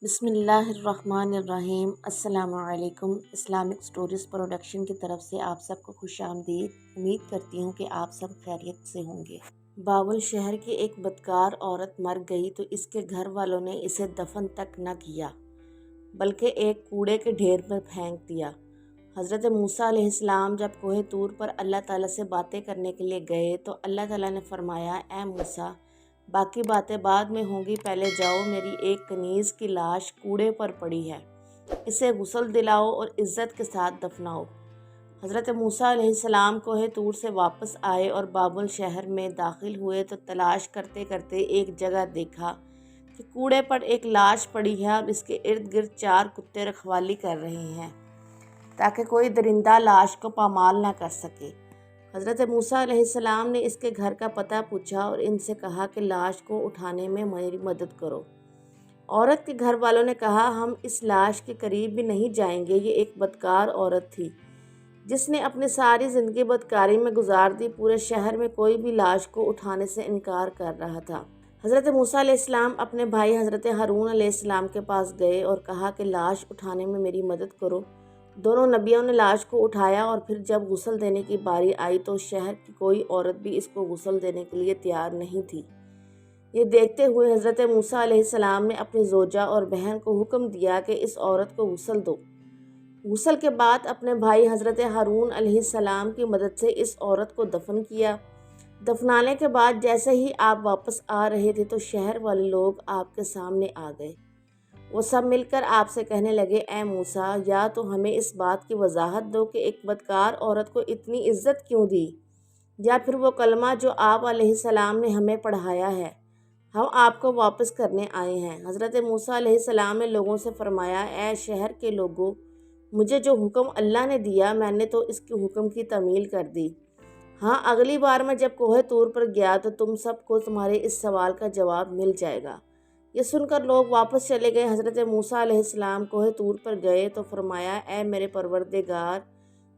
بسم اللہ الرحمن الرحیم۔ السلام علیکم۔ اسلامک سٹوریز پروڈکشن کی طرف سے آپ سب کو خوش آمدید۔ امید کرتی ہوں کہ آپ سب خیریت سے ہوں گے۔ بابل شہر کی ایک بدکار عورت مر گئی تو اس کے گھر والوں نے اسے دفن تک نہ کیا بلکہ ایک کوڑے کے ڈھیر میں پھینک دیا۔ حضرت موسیٰ علیہ السلام جب کوہ طور پر اللہ تعالیٰ سے باتیں کرنے کے لیے گئے تو اللہ تعالیٰ نے فرمایا، اے موسیٰ، باقی باتیں بعد میں ہوں گی، پہلے جاؤ، میری ایک کنیز کی لاش کوڑے پر پڑی ہے، اسے غسل دلاؤ اور عزت کے ساتھ دفناؤ۔ حضرت موسیٰ علیہ السلام کوہ طور سے واپس آئے اور بابل شہر میں داخل ہوئے تو تلاش کرتے کرتے ایک جگہ دیکھا کہ کوڑے پر ایک لاش پڑی ہے اور اس کے ارد گرد 4 کتے رکھوالی کر رہے ہیں تاکہ کوئی درندہ لاش کو پامال نہ کر سکے۔ حضرت موسیٰ علیہ السلام نے اس کے گھر کا پتہ پوچھا اور ان سے کہا کہ لاش کو اٹھانے میں میری مدد کرو۔ عورت کے گھر والوں نے کہا، ہم اس لاش کے قریب بھی نہیں جائیں گے، یہ ایک بدکار عورت تھی جس نے اپنی ساری زندگی بدکاری میں گزار دی، پورے شہر میں کوئی بھی لاش کو اٹھانے سے انکار کر رہا تھا۔ حضرت موسیٰ علیہ السلام اپنے بھائی حضرت ہارون علیہ السلام کے پاس گئے اور کہا کہ لاش اٹھانے میں میری مدد کرو۔ دونوں نبیوں نے لاش کو اٹھایا اور پھر جب غسل دینے کی باری آئی تو شہر کی کوئی عورت بھی اس کو غسل دینے کے لیے تیار نہیں تھی۔ یہ دیکھتے ہوئے حضرت موسیٰ علیہ السلام نے اپنی زوجہ اور بہن کو حکم دیا کہ اس عورت کو غسل دو۔ غسل کے بعد اپنے بھائی حضرت ہارون علیہ السلام کی مدد سے اس عورت کو دفن کیا۔ دفنانے کے بعد جیسے ہی آپ واپس آ رہے تھے تو شہر والے لوگ آپ کے سامنے آ گئے۔ وہ سب مل کر آپ سے کہنے لگے، اے موسیٰ، یا تو ہمیں اس بات کی وضاحت دو کہ ایک بدکار عورت کو اتنی عزت کیوں دی، یا پھر وہ کلمہ جو آپ علیہ السلام نے ہمیں پڑھایا ہے، ہم آپ کو واپس کرنے آئے ہیں۔ حضرت موسیٰ علیہ السلام نے لوگوں سے فرمایا، اے شہر کے لوگوں، مجھے جو حکم اللہ نے دیا میں نے تو اس کے حکم کی تعمیل کر دی۔ ہاں، اگلی بار میں جب کوہ طور پر گیا تو تم سب کو تمہارے اس سوال کا جواب مل جائے گا۔ یہ سن کر لوگ واپس چلے گئے۔ حضرت موسیٰ علیہ السلام کوہ طور پر گئے تو فرمایا، اے میرے پروردگار،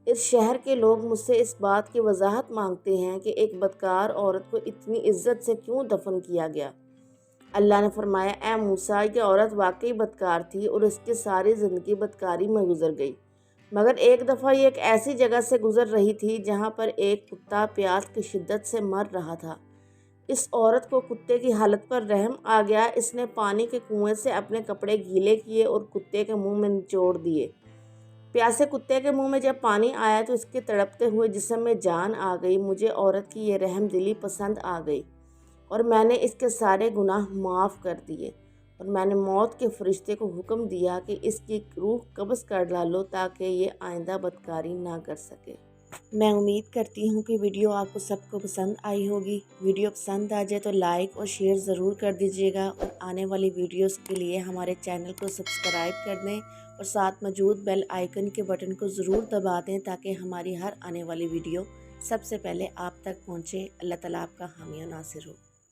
اس شہر کے لوگ مجھ سے اس بات کی وضاحت مانگتے ہیں کہ ایک بدکار عورت کو اتنی عزت سے کیوں دفن کیا گیا۔ اللہ نے فرمایا، اے موسیٰ، یہ عورت واقعی بدکار تھی اور اس کی ساری زندگی بدکاری میں گزر گئی، مگر ایک دفعہ یہ ایک ایسی جگہ سے گزر رہی تھی جہاں پر ایک کتا پیاس کی شدت سے مر رہا تھا۔ اس عورت کو کتے کی حالت پر رحم آ گیا۔ اس نے پانی کے کنویں سے اپنے کپڑے گیلے کیے اور کتے کے منہ میں نچوڑ دیے۔ پیاسے کتے کے منہ میں جب پانی آیا تو اس کے تڑپتے ہوئے جسم میں جان آ گئی۔ مجھے عورت کی یہ رحم دلی پسند آ گئی اور میں نے اس کے سارے گناہ معاف کر دیے، اور میں نے موت کے فرشتے کو حکم دیا کہ اس کی روح قبض کر ڈالو تاکہ یہ آئندہ بدکاری نہ کر سکے۔ میں امید کرتی ہوں کہ ویڈیو آپ کو سب کو پسند آئی ہوگی۔ ویڈیو پسند آ جائے تو لائک اور شیئر ضرور کر دیجیے گا، اور آنے والی ویڈیوز کے لیے ہمارے چینل کو سبسکرائب کر دیں اور ساتھ موجود بیل آئیکن کے بٹن کو ضرور دبا دیں تاکہ ہماری ہر آنے والی ویڈیو سب سے پہلے آپ تک پہنچے۔ اللہ تعالیٰ آپ کا حامی و ناصر ہو۔